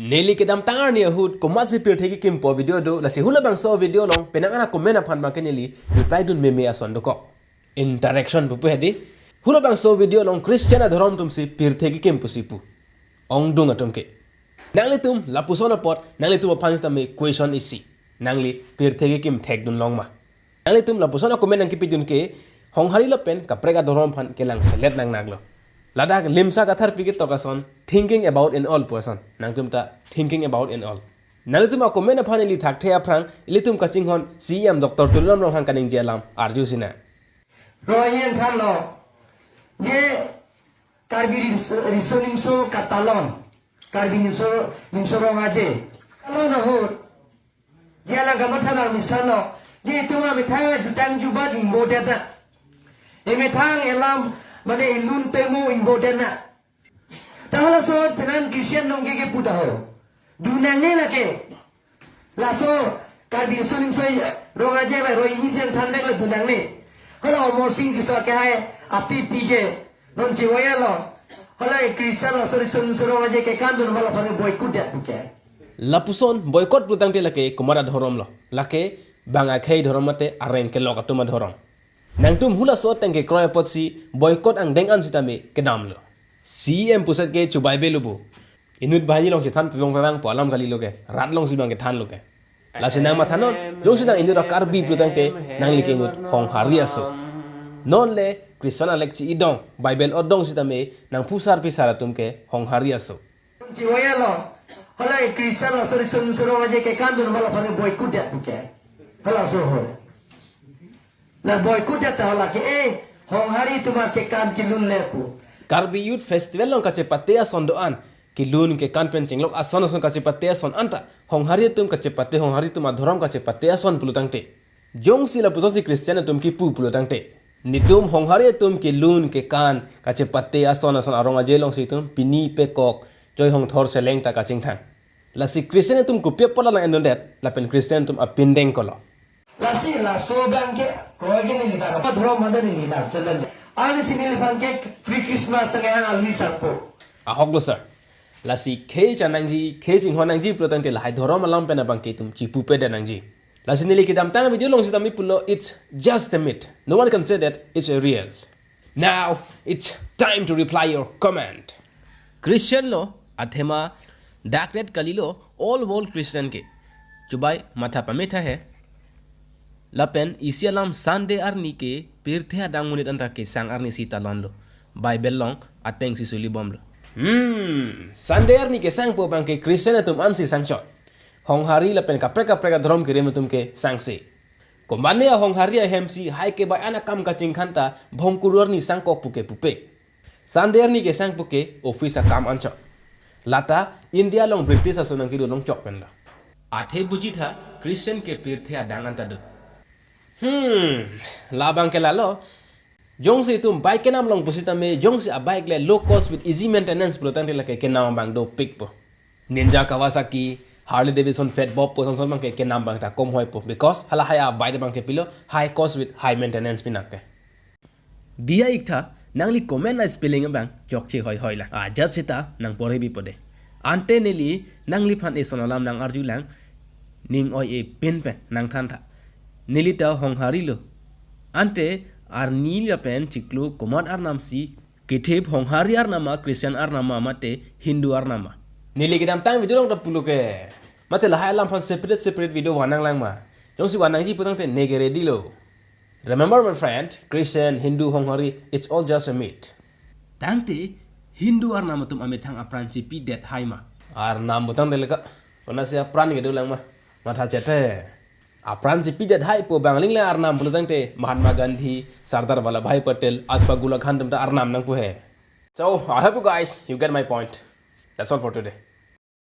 Neli kedam tangar ni ahud komat si pir thegi kim po video do la si hula bang so video long penang ana komen aphan bang keneli reply dun meme ason do ko interaction bu hedi hula bang so video long Christian adhorom tum si pir thegi kim pusipu ong dung atum ke nangli tum la pusona pot nangli tum aphan sta me question isi nangli pir thegi kim thek dun long ma nangli tum la pusona komen nang kipi dun ke hong hari lo pen ka prega adhorom phan ke lang selet nang naglo Ladak limsa kathar pikit tokason thinking about in all person nang tum ta thinking about in all nang tum ako mena phanili thak thea prang ilitum kaching hon CM Dr. Tulam rong hang kaning jelam arju sina royen than lo ye karbi risoning so katalon karbi nimso rong aje kalon ho jela gamathana misano ye tuma mithanga jutang juba ding bodata e mithang elam Mane ilun pemo important na. Tahala so penan Christian nong ke puta ho. Dunangne na ke. Laso karbi sunim soy roga je ba roi hisen thande la dunangne. Hala morsing kiso ke hai api pije non chiwaya lo. Hala Christian la sori sun roga je ke kan dun mala phane boycott ya ke. Lapuson boycott putang te lake kumara dhorom lo. Lake banga khei dhorom mate areng ke lokatuma dhorom. Nang tum hula so tengke kroya pot si boycott ang dengan sitame kedam lo. CM pusat ke chubai belubu. Inut bahani long ke than pibong pabang po alam kali loke. Rat long sibang ke than loke. Lasi nang mathanon jong sidang inut karbi plutang te nang like inut hong haria so. Non le Kristana lekci idong Bible odong sitame nang pusar pisara tum ke hong haria so. Jiwaya lo. Hala Kristana sori sun roga je ke kan dun mala phane boycott ya ke. Hala so ho. Na boycott jata hala ke hong hari tuma ke kan kilun lepu Karbi Youth Festival long kache patea sondoan kilun ke kan pen chinglok ason ason kache patea son anta hong hari tum kache pate hong hari tum adhoram kache patea son pulutang te jong sila pusosi Christian tum ki pu pulutang te nitum hong hari tum kilun ke kan kache patea son ason arong ajelong situm pini pekok joy hong thor seleng ta kaching thang la si Christian tum kupye pola na endodet la pen Christian tum apindeng kolo Lasi la so bangke kogen ni ba ko dhrom mandani ni la selan ani sinil bangke free Christmas tanga ali sarpo ahok lo sir la si khe chanangji khe jing honangji protang te la hai dhorom alam pena bangke tum chi pupe danangji la si nili kidam tang video long sitami pulo it's just a myth no one can say that it's a real now it's time to reply your comment Christian lo athema dark red kalilo all world Christian ke chubai matha pametha hai Lapen isi alam Sunday arni ke pirthe adang munit anta ke sang arni sita londo Bible long ateng si suli bom lo Sunday arni ke sang po bang ke Christian atum ansi sang shot hong hari lapen kapreka dhrom ke remutum ke sang se kombane hong hari hemsi hai ke bai ana kam kaching khanta bhongkurur ni sang kok puke pupe Sunday arni ke sang puke office kam ancho lata India long British asunang ki long chok pen lo athe buji tha Christian ke pirthe adang anta do labang ke lalo jong se tum bike nam long pusita me jong se a bike le low cost with easy maintenance pulotang te la ke nam bang do pick po Ninja Kawasaki Harley Davidson Fat Bob po son bang ke nam bang ta kom hoy po because hala haya bike bang ke pilo high cost with high maintenance pinak ke dia ikta nangli comment na spelling bang jok che hoy hoy la a jat sita nang pore bi pode ante neli nangli phan e sonalam nang arju lang ning oi e pen nang than tha Nilita hong hari lo ante ar nila pen ciklu komat ar nam si kitip hong hari ar nama Christian ar nama mate Hindu ar nama nili kidam tang video long tapulu ke mate lahai alam pan separate video wanang lang ma jong si wanang ji putang te negere di lo remember my friend Christian Hindu hong hari it's all just a myth tangte Hindu ar nama tum ametang apran cipi det hai ma ar nam butang te leka wana si apran gitu lang ma matha chete Apran cipi jad hai po bangling le arnam pulutang te Mahatma Gandhi, Sardar Vallabhbhai Patel, Ashfaq Ullah Khan tumta arnam nang po hai. So I hope you guys you get my point. That's all for today.